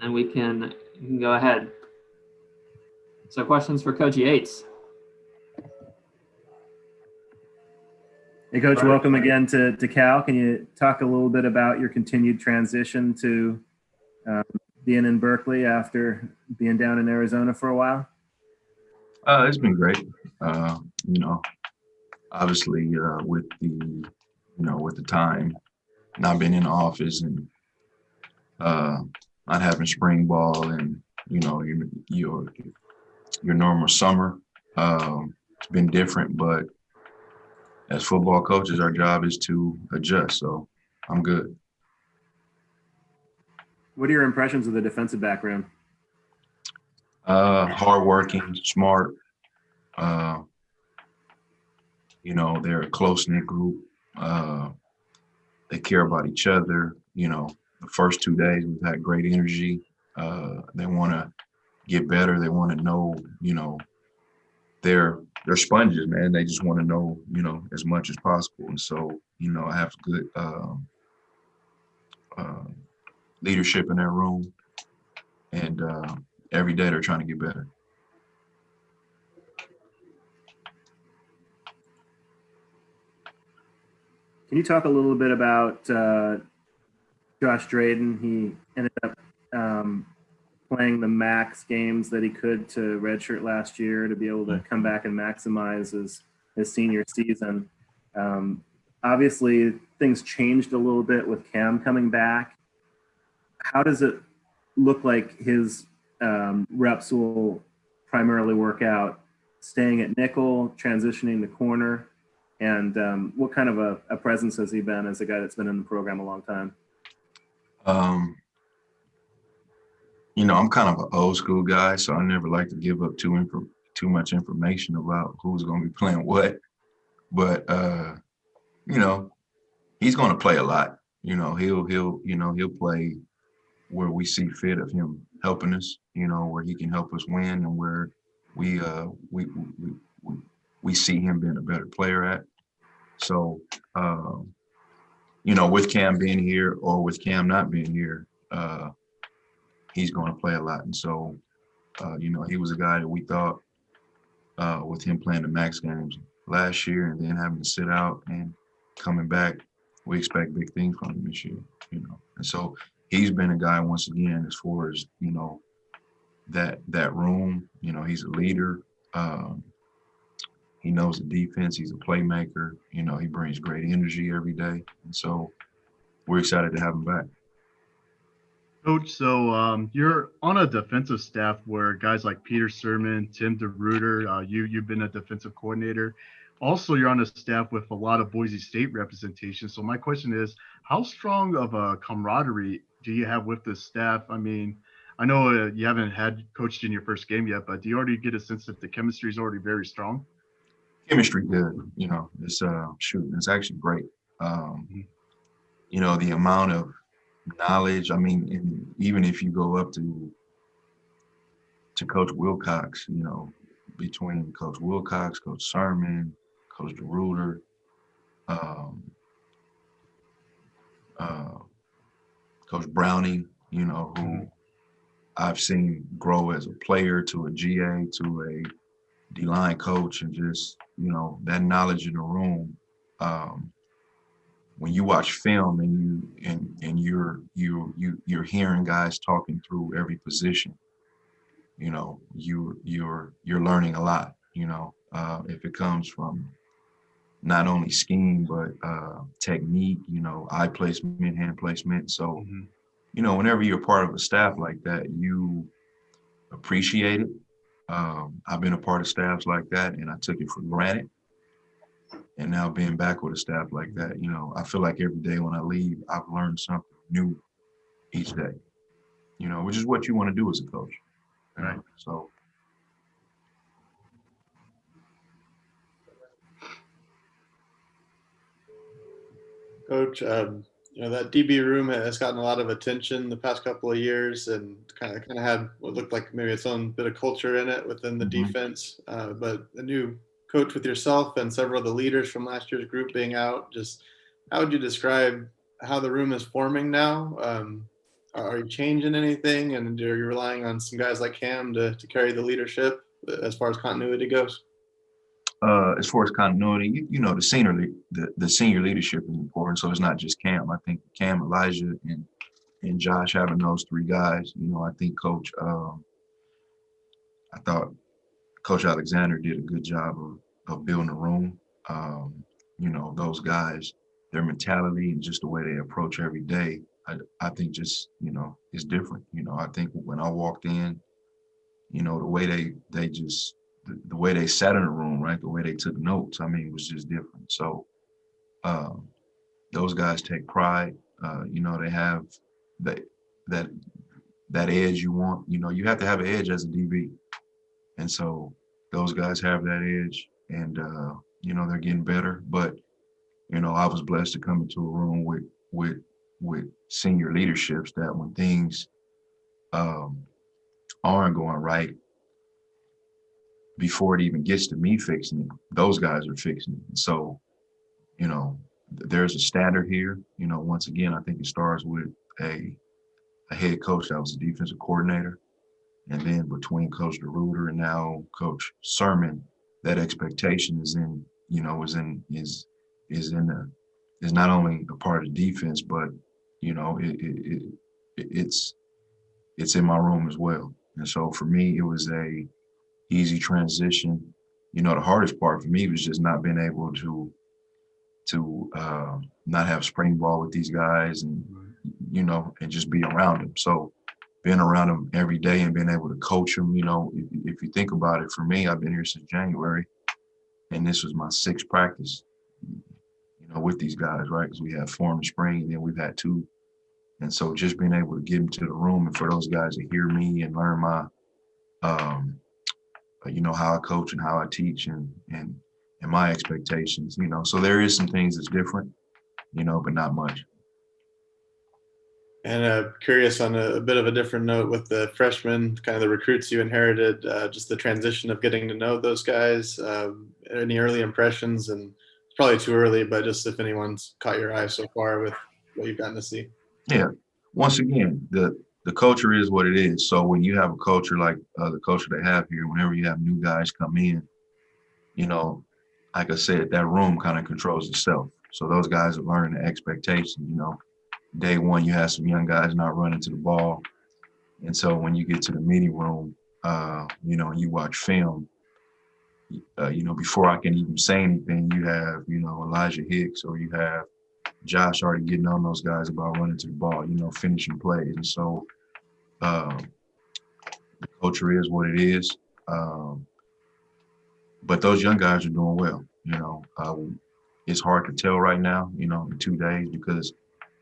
and you can go ahead. So questions for Coach Yates. Hey, Coach, welcome again to Cal. Can you talk a little bit about your continued transition to being in Berkeley after being down in Arizona for a while? It's been great. Obviously with the time, not being in the office and not having spring ball and your normal summer. It's been different, but as football coaches, our job is to adjust. So I'm good. What are your impressions of the defensive background? Hardworking, smart. They're a close-knit group. They care about each other. The first 2 days we've had great energy. They want to get better. They want to know, they're sponges, man. They just want to know, as much as possible. And so, I have good leadership in that room, and every day they're trying to get better. Can you talk a little bit about Josh Drayden? He ended up playing the max games that he could to redshirt last year to be able to come back and maximize his senior season. Obviously, things changed a little bit with Cam coming back. How does it look like his reps will primarily work out? Staying at nickel, transitioning to corner, and what kind of a presence has he been as a guy that's been in the program a long time? I'm kind of an old school guy, so I never like to give up too much information about who's going to be playing what. But he's going to play a lot. He'll play where we see fit of him helping us. Where he can help us win, and where we see him being a better player at. So with Cam being here or with Cam not being here, he's going to play a lot. And so, he was a guy that we thought with him playing the max games last year and then having to sit out and coming back, we expect big things from him this year, And so he's been a guy, once again, as far as, that room, he's a leader. He knows the defense. He's a playmaker. He brings great energy every day. And so we're excited to have him back. Coach, so you're on a defensive staff where guys like Peter Sermon, Tim DeRuiter, you've been a defensive coordinator. Also, you're on a staff with a lot of Boise State representation. So my question is, how strong of a camaraderie do you have with the staff? I mean, I know you haven't had coached in your first game yet, but do you already get a sense that the chemistry is already very strong? Chemistry good. It's actually great. The amount of knowledge. I mean, even if you go up to Coach Wilcox, between Coach Wilcox, Coach Sermon, Coach DeRuiter, Coach Browning, who I've seen grow as a player to a GA to a D-line coach, and just, that knowledge in the room. When you watch film and you're hearing guys talking through every position, you're learning a lot. If it comes from not only scheme but technique, eye placement, hand placement. So, whenever you're part of a staff like that, you appreciate it. I've been a part of staffs like that, and I took it for granted. And now being back with a staff like that, I feel like every day when I leave, I've learned something new each day, which is what you want to do as a coach. Right. So. Coach, that DB room has gotten a lot of attention the past couple of years, and kind of had what looked like maybe its own bit of culture in it within the defense. But a new coach with yourself and several of the leaders from last year's group being out, just how would you describe how the room is forming now? are you changing anything, and are you relying on some guys like Cam to carry the leadership as far as continuity goes? As far as continuity, the senior leadership is important. So it's not just Cam. I think Cam, Elijah, and Josh, having those three guys, I think I thought Coach Alexander did a good job of building a room. Those guys, their mentality and just the way they approach every day, I think just, is different. I think when I walked in, the way the way they sat in the room, right? The way they took notes, I mean, it was just different. So those guys take pride. They have that that that edge you want. You have to have an edge as a DB. And so those guys have that edge, and they're getting better. But I was blessed to come into a room with senior leaderships that when things aren't going right, before it even gets to me fixing it, those guys are fixing it. So, there's a standard here. Once again, I think it starts with a head coach that was a defensive coordinator. And then between Coach DeRuiter and now Coach Sermon, that expectation is not only a part of defense, but it's in my room as well. And so for me, it was a easy transition. The hardest part for me was just not being able to not have spring ball with these guys and just be around them. So being around them every day and being able to coach them, if you think about it, for me, I've been here since January, and this was my 6th practice, with these guys, right? Because we had 4 in the spring, and then we've had 2. And so just being able to get into the room and for those guys to hear me and learn my, how I coach and how I teach and my expectations, so there is some things that's different, but not much. And curious on a bit of a different note with the freshmen, kind of the recruits you inherited, just the transition of getting to know those guys. Any early impressions? And it's probably too early, but just if anyone's caught your eye so far with what you've gotten to see. Yeah. Once again, the culture is what it is. So when you have a culture like the culture they have here, whenever you have new guys come in, like I said, that room kind of controls itself. So those guys are learning the expectation, Day one, you have some young guys not running to the ball. And so when you get to the meeting room, you watch film, before I can even say anything, you have, Elijah Hicks or you have Josh already getting on those guys about running to the ball, finishing plays. And so the culture is what it is. But those young guys are doing well, it's hard to tell right now, in 2 days, because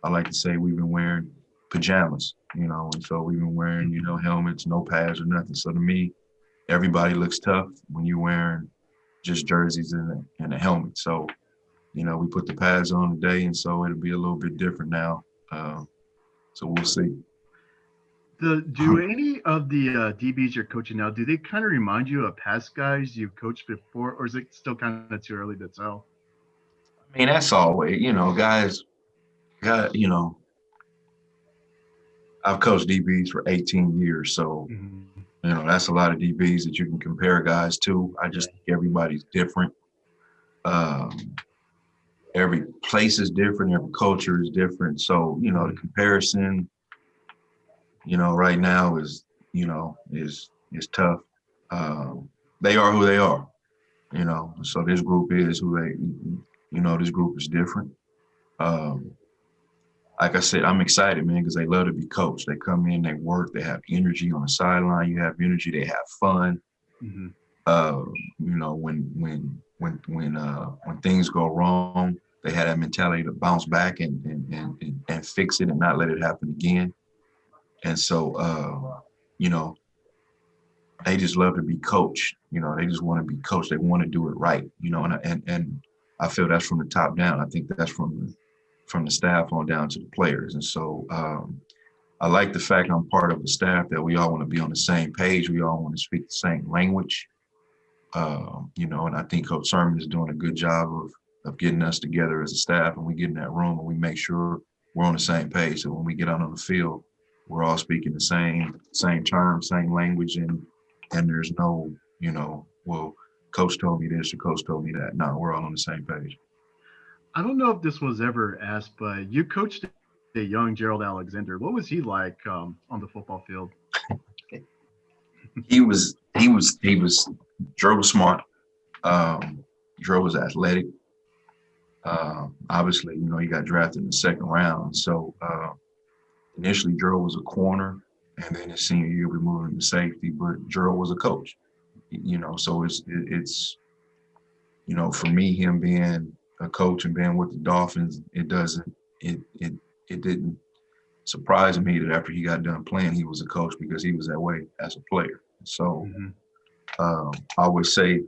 I like to say we've been wearing pajamas, and so we've been wearing, helmets, no pads or nothing. So to me, everybody looks tough when you're wearing just jerseys and a helmet. So, we put the pads on today, and so it'll be a little bit different now. So we'll see. Do any of the DBs you're coaching now, do they kind of remind you of past guys you've coached before, or is it still kind of too early to tell? I mean, that's always, guys, I've coached DBs for 18 years. So, that's a lot of DBs that you can compare guys to. I just think everybody's different. Every place is different. Every culture is different. So, the comparison, right now is tough. They are who they are, so this group is who this group is different. Like I said, I'm excited, man, because they love to be coached. They come in, they work, they have energy on the sideline. You have energy, they have fun. When things go wrong, they have that mentality to bounce back and fix it and not let it happen again. And so, they just love to be coached. They just want to be coached. They want to do it right. And I feel that's from the top down. I think that's from the staff on down to the players. And so I like the fact I'm part of the staff that we all want to be on the same page. We all want to speak the same language. And I think Coach Sermon is doing a good job of getting us together as a staff, and we get in that room and we make sure we're on the same page. So when we get out on the field, we're all speaking the same terms, same language, and there's no, well, coach told me this or coach told me that. No, we're all on the same page. I don't know if this was ever asked, but you coached a young Gerald Alexander. What was he like on the football field? He was Drew was smart. Drew was athletic. Obviously, he got drafted in the second round. So initially Drew was a corner, and then his senior year we moved him to safety, but Drew was a coach. So it's for me, him being a coach and being with the Dolphins, it didn't surprise me that after he got done playing, he was a coach, because he was that way as a player. So I would say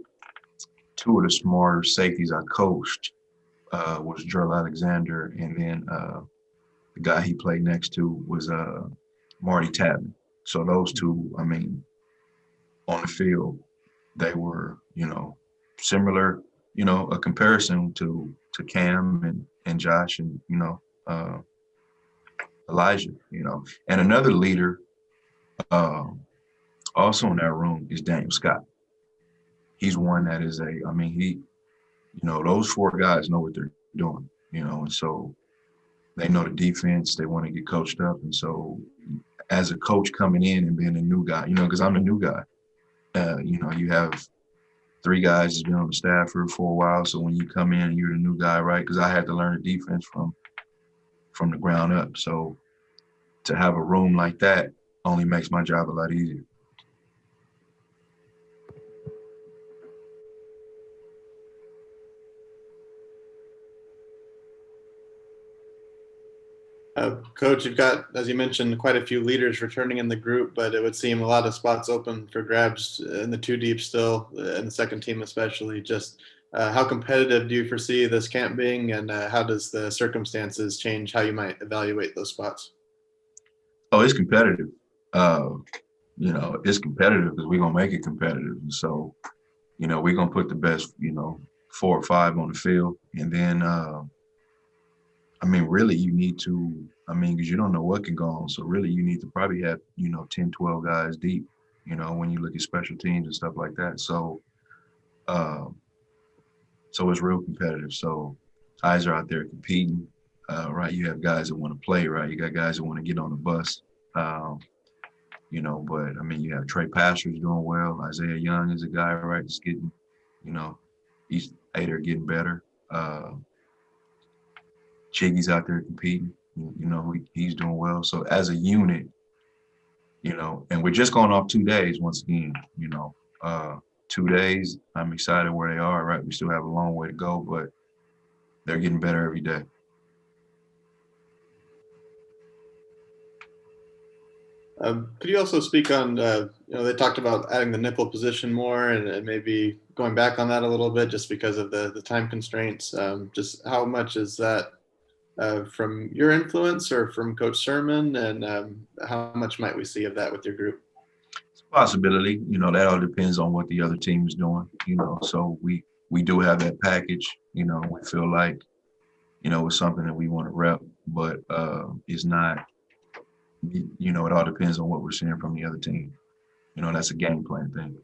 two of the smarter safeties I coached was Gerald Alexander, and then the guy he played next to was Marty Tapman. So those two, I mean, on the field, they were, similar, a comparison to Cam and Josh and, Elijah, And another leader also in that room is Daniel Scott. He's one that is those four guys know what they're doing, and so they know the defense, they want to get coached up. And so as a coach coming in and being a new guy, because I'm a new guy, you have three guys that's been on the staff for a while. So when you come in, you're the new guy, right? Because I had to learn the defense from the ground up. So to have a room like that only makes my job a lot easier. Coach, you've got, as you mentioned, quite a few leaders returning in the group, but it would seem a lot of spots open for grabs in the two deep still, in the second team especially. Just how competitive do you foresee this camp being, and how does the circumstances change how you might evaluate those spots? Oh, it's competitive. It's competitive because we're going to make it competitive. And so, we're going to put the best, 4 or 5 on the field. And then, really you need to, because you don't know what can go on. So really you need to probably have, 10, 12 guys deep, when you look at special teams and stuff like that. So, it's real competitive. So guys are out there competing, right? You have guys that want to play, right? You got guys that want to get on the bus, but you have Trey Pastors doing well. Isaiah Young is a guy, right? Just getting, he's getting better. Chiggy's out there competing, he's doing well. So as a unit, and we're just going off 2 days once again, 2 days, I'm excited where they are, right? We still have a long way to go, but they're getting better every day. Could you also speak on, they talked about adding the nipple position more and maybe going back on that a little bit just because of the time constraints. Just how much is that from your influence or from Coach Sermon, and how much might we see of that with your group? It's a possibility, that all depends on what the other team is doing, so we do have that package, we feel like, it's something that we want to rep, but it's not, it all depends on what we're seeing from the other team. That's a game plan thing.